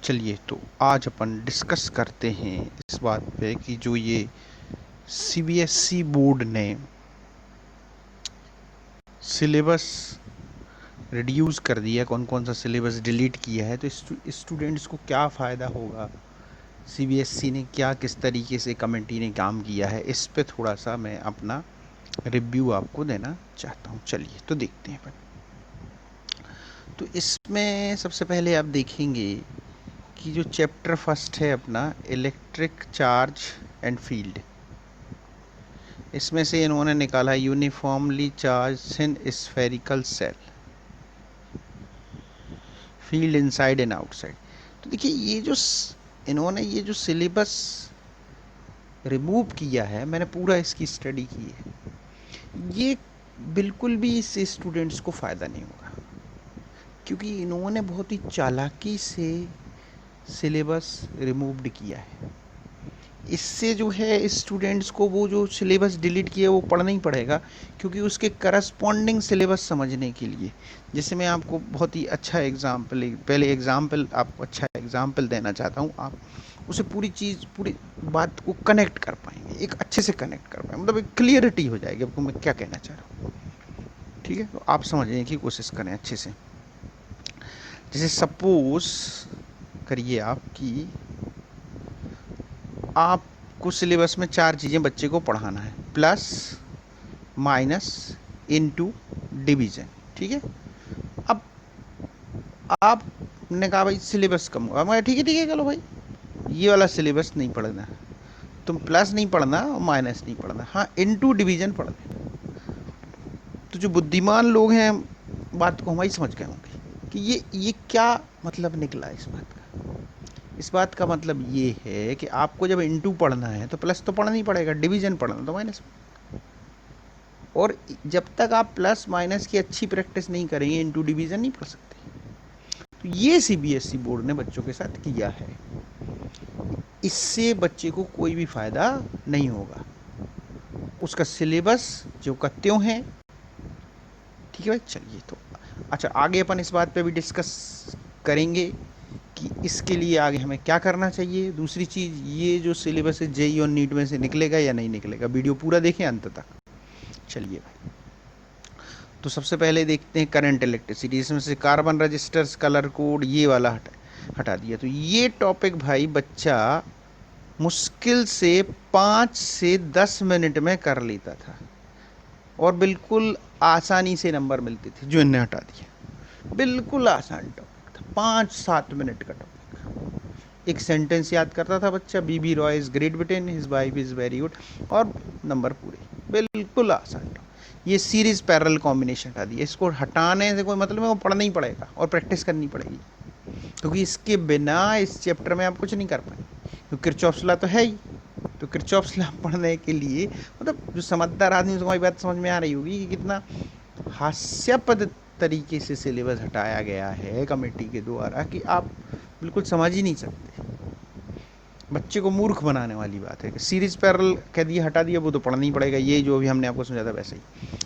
चलिए तो आज अपन डिस्कस करते हैं इस बात पे कि जो ये सीबीएसई बोर्ड ने सिलेबस रिड्यूस कर दिया, कौन कौन सा सिलेबस डिलीट किया है, तो स्टूडेंट्स को क्या फ़ायदा होगा, सीबीएसई ने क्या किस तरीके से कमेटी ने काम किया है, इस पे थोड़ा सा मैं अपना रिव्यू आपको देना चाहता हूँ। चलिए तो देखते हैं अपन। तो इसमें सबसे पहले आप देखेंगे कि जो चैप्टर फर्स्ट है अपना इलेक्ट्रिक चार्ज एंड फील्ड, इसमें से इन्होंने निकाला uniformly charge in spherical shell, field inside and outside. तो देखिए इन्होंने ये जो सिलेबस रिमूव किया है, मैंने पूरा इसकी स्टडी की है, ये बिल्कुल भी इससे स्टूडेंट्स को फ़ायदा नहीं होगा, क्योंकि इन्होंने बहुत ही चालाकी से सिलेबस रिमूव्ड किया है। इससे जो है स्टूडेंट्स को वो जो सिलेबस डिलीट किया वो पढ़ना ही पड़ेगा, क्योंकि उसके करस्पॉन्डिंग सिलेबस समझने के लिए, जैसे मैं आपको बहुत ही अच्छा आपको अच्छा एग्जाम्पल देना चाहता हूँ, आप उसे पूरी बात को कनेक्ट कर पाएंगे, एक अच्छे से कनेक्ट कर पाएंगे, मतलब एक क्लियरिटी हो जाएगी आपको मैं क्या कहना चाह रहा हूँ। ठीक है, तो आप समझने की कोशिश करें अच्छे से। जैसे सपोज करिए आप कि आपको सिलेबस में 4 चीज़ें बच्चे को पढ़ाना है, प्लस माइनस इनटू डिवीज़न। ठीक है, अब आपने कहा भाई सिलेबस कम होगा, मैं ठीक है चलो भाई ये वाला सिलेबस नहीं पढ़ना, तुम प्लस नहीं पढ़ना और माइनस नहीं पढ़ना, हाँ इनटू डिवीज़न पढ़ लें। तो जो बुद्धिमान लोग हैं बात को हमारी समझ गए होंगे कि ये क्या मतलब निकला इस बात का। इस बात का मतलब ये है कि आपको जब इनटू पढ़ना है तो प्लस तो पढ़ना ही पड़ेगा, डिवीज़न पढ़ना तो माइनस। और जब तक आप प्लस माइनस की अच्छी प्रैक्टिस नहीं करेंगे इनटू डिवीज़न नहीं पढ़ सकते। तो ये सीबीएसई बोर्ड ने बच्चों के साथ किया है, इससे बच्चे को कोई भी फ़ायदा नहीं होगा, उसका सिलेबस जो का त्यों है। ठीक है भाई, चलिए तो अच्छा आगे अपन इस बात पे भी डिस्कस करेंगे कि इसके लिए आगे हमें क्या करना चाहिए। दूसरी चीज़, ये जो सिलेबस है जेईई और नीट में से निकलेगा या नहीं निकलेगा, वीडियो पूरा देखें अंत तक। चलिए भाई, तो सबसे पहले देखते हैं करंट इलेक्ट्रिसिटी, इसमें से कार्बन रजिस्टर्स, कलर कोड, ये वाला हटा दिया। तो ये टॉपिक भाई बच्चा मुश्किल से 5 से 10 मिनट में कर लेता था और बिल्कुल आसानी से नंबर मिलते थे, जो इन्हें हटा दिया। बिल्कुल आसान टॉपिक था, 5-7 मिनट का टॉपिक। एक सेंटेंस याद करता था बच्चा, BB ROY is Great Britain, his wife is very good, और नंबर पूरे, बिल्कुल आसान टॉपिक। ये सीरीज पैरेलल कॉम्बिनेशन हटा दिया, इसको हटाने से कोई मतलब है, वो पढ़ना ही पड़ेगा और प्रैक्टिस करनी पड़ेगी, क्योंकि इसके बिना इस चैप्टर में आप कुछ नहीं कर पाएंगे, क्योंकि किरचॉफ लॉ तो है ही। तो किरचॉफ लॉ पढ़ने के लिए मतलब जो समझदार आदमी, उसको बात समझ में आ रही होगी कि कितना हास्यास्पद तरीके से सिलेबस हटाया गया है कमेटी के द्वारा कि आप बिल्कुल समझ ही नहीं सकते। बच्चे को मूर्ख बनाने वाली बात है कि सीरीज पैरेलल कह दिया हटा दिया, वो तो पढ़ना ही पड़ेगा, ये जो अभी हमने आपको समझा था वैसे ही।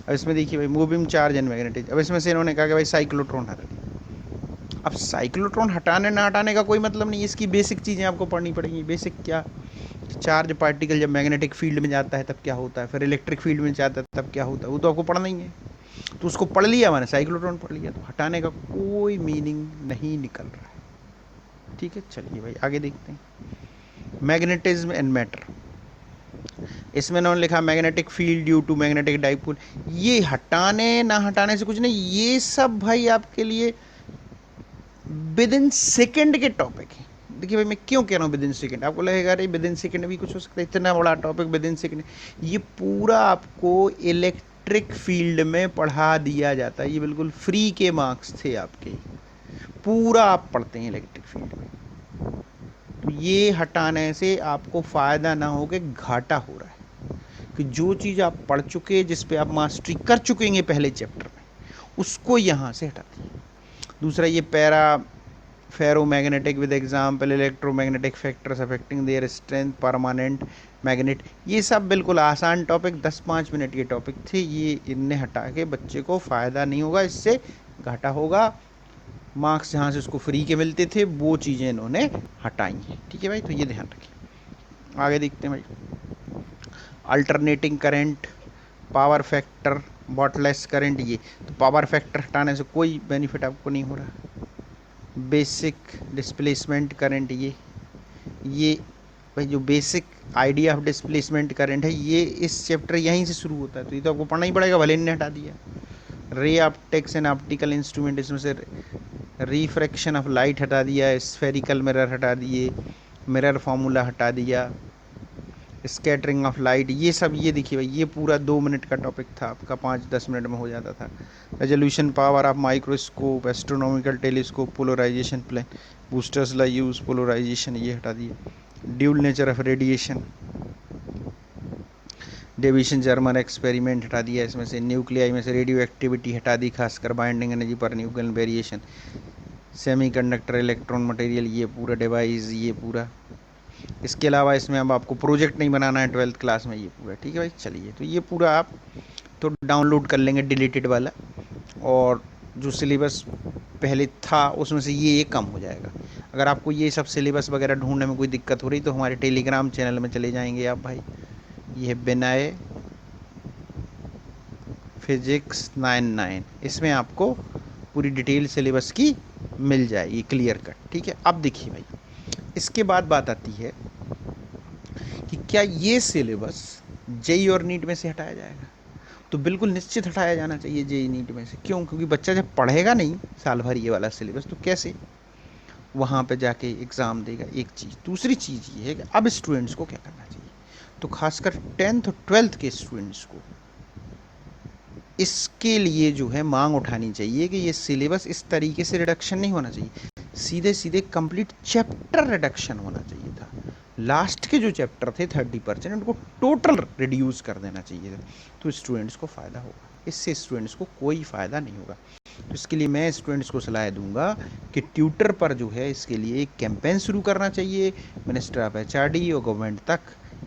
अब इसमें देखिए भाई, मूविंग चार्ज एंड मैग्नेटिक, अब इसमें से इन्होंने कहा कि भाई साइक्लोट्रॉन हटा दिया। अब साइक्लोट्रॉन हटाने ना हटाने का कोई मतलब नहीं, इसकी बेसिक चीज़ें आपको पढ़नी पड़ेंगी। बेसिक क्या, चार्ज पार्टिकल जब मैग्नेटिक फील्ड में जाता है तब क्या होता है, फिर इलेक्ट्रिक फील्ड में जाता है तब क्या होता है, वो तो आपको पढ़ना ही है। तो उसको पढ़ लिया मैंने, साइक्लोट्रॉन पढ़ लिया, तो हटाने का कोई मीनिंग नहीं निकल रहा है। ठीक है, चलिए भाई आगे देखते हैं। मैग्नेटिज्म एंड मैटर, इसमें इन्होंने लिखा magnetic field due to magnetic dipole. ये हटाने ना हटाने से कुछ नहीं, ये सब भाई आपके लिए विद इन सेकेंड के टॉपिक है। देखिए भाई मैं क्यों कह रहा हूँ विद इन सेकेंड, आपको लगेगा अरे विद इन सेकेंड भी कुछ हो सकता है, इतना बड़ा टॉपिक विद इन सेकेंड। ये पूरा आपको इलेक्ट्रिक फील्ड में पढ़ा दिया जाता है, ये बिल्कुल फ्री के मार्क्स थे आपके, पूरा आप पढ़ते हैं इलेक्ट्रिक फील्ड में। तो ये हटाने से आपको फ़ायदा ना हो के घाटा हो रहा है, कि जो चीज़ आप पढ़ चुके, जिस पे आप मास्टरी कर चुकेंगे पहले चैप्टर में, उसको यहाँ से हटा दिए। दूसरा ये para ferromagnetic with example electromagnetic factors affecting their strength permanent magnet, ये सब बिल्कुल आसान टॉपिक, 10-5 मिनट के टॉपिक थे, ये इनने हटा के बच्चे को फ़ायदा नहीं होगा, इससे घाटा होगा। मार्क्स जहाँ से उसको फ्री के मिलते थे वो चीज़ें इन्होंने हटाई हैं। ठीक है भाई, तो ये ध्यान रखिए। आगे देखते हैं भाई, alternating current, power factor, wattless current. ये तो पावर फैक्टर हटाने से कोई बेनिफिट आपको नहीं हो रहा। बेसिक डिस्प्लेसमेंट करंट, ये भाई जो basic idea of displacement current है ये इस चैप्टर यहीं से शुरू होता है, तो ये तो आपको पढ़ना ही पड़ेगा, भले इन्हें हटा दिया। Ray optics and optical instrument, इसमें से रिफ्रैक्शन ऑफ लाइट हटा दिया, स्फेरिकल मिरर हटा दिए, मिरर फार्मूला हटा दिया, स्कैटरिंग ऑफ लाइट, ये सब। ये देखिए भाई, ये पूरा 2 मिनट का टॉपिक था आपका, 5-10 मिनट में हो जाता था। Resolution power of microscope, astronomical telescope, polarization plane, Brewster's law use, polarization ये हटा दिए, dual nature of radiation, Davisson Germer experiment हटा दिया, इसमें से न्यूक्लियाई में से रेडियो एक्टिविटी हटा दी, खासकर बाइंडिंग एनर्जी पर nuclear variation, semiconductor, electron material, ये पूरा डिवाइस, ये पूरा। इसके अलावा इसमें अब आपको प्रोजेक्ट नहीं बनाना है 12th क्लास में, ये पूरा। ठीक है भाई, चलिए, तो ये पूरा आप तो डाउनलोड कर लेंगे डिलीटेड वाला, और जो सिलेबस पहले था उसमें से ये कम हो जाएगा। अगर आपको ये सब सिलेबस वगैरह ढूंढने में कोई दिक्कत हो रही तो हमारे टेलीग्राम चैनल में चले जाएंगे आप भाई, ये है विनय फिजिक्स 99, इसमें आपको पूरी डिटेल सिलेबस की मिल जाएगी क्लियर कट। ठीक है, अब देखिए भाई, इसके बाद बात आती है कि क्या ये सिलेबस जेई और नीट में से हटाया जाएगा। तो बिल्कुल निश्चित हटाया जाना चाहिए जेई नीट में से। क्यों? क्योंकि बच्चा जब पढ़ेगा नहीं साल भर ये वाला सिलेबस तो कैसे वहाँ पे जाके एग्ज़ाम देगा, एक चीज़। दूसरी चीज़ ये है कि अब स्टूडेंट्स को क्या करना चाहिए, तो खासकर 10th और 12th के स्टूडेंट्स को इसके लिए जो है मांग उठानी चाहिए कि ये सिलेबस इस तरीके से रिडक्शन नहीं होना चाहिए, सीधे सीधे कंप्लीट चैप्टर रिडक्शन होना चाहिए था। लास्ट के जो चैप्टर थे 30% उनको टोटल रिड्यूस कर देना चाहिए था, तो स्टूडेंट्स को फ़ायदा होगा। इससे स्टूडेंट्स को कोई फ़ायदा नहीं होगा। तो इसके लिए मैं स्टूडेंट्स को सलाह दूंगा कि ट्यूटर पर जो है इसके लिए एक कैंपेन शुरू करना चाहिए। मिनिस्टर ऑफ एचआरडी और गवर्नमेंट तक,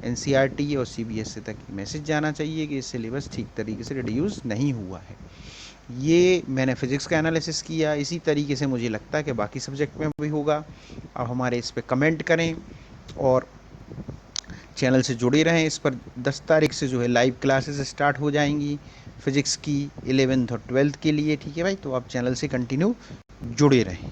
एनसीईआरटी और सीबीएसई तक मैसेज जाना चाहिए कि सिलेबस ठीक तरीके से रिड्यूस नहीं हुआ है। ये मैंने फिज़िक्स का एनालिसिस किया, इसी तरीके से मुझे लगता है कि बाकी सब्जेक्ट में भी होगा। अब हमारे इस पर कमेंट करें और चैनल से जुड़े रहें। इस पर 10 तारीख से जो है लाइव क्लासेस स्टार्ट हो जाएंगी फिज़िक्स की 11th और 12th के लिए। ठीक है भाई, तो आप चैनल से कंटिन्यू जुड़े रहें।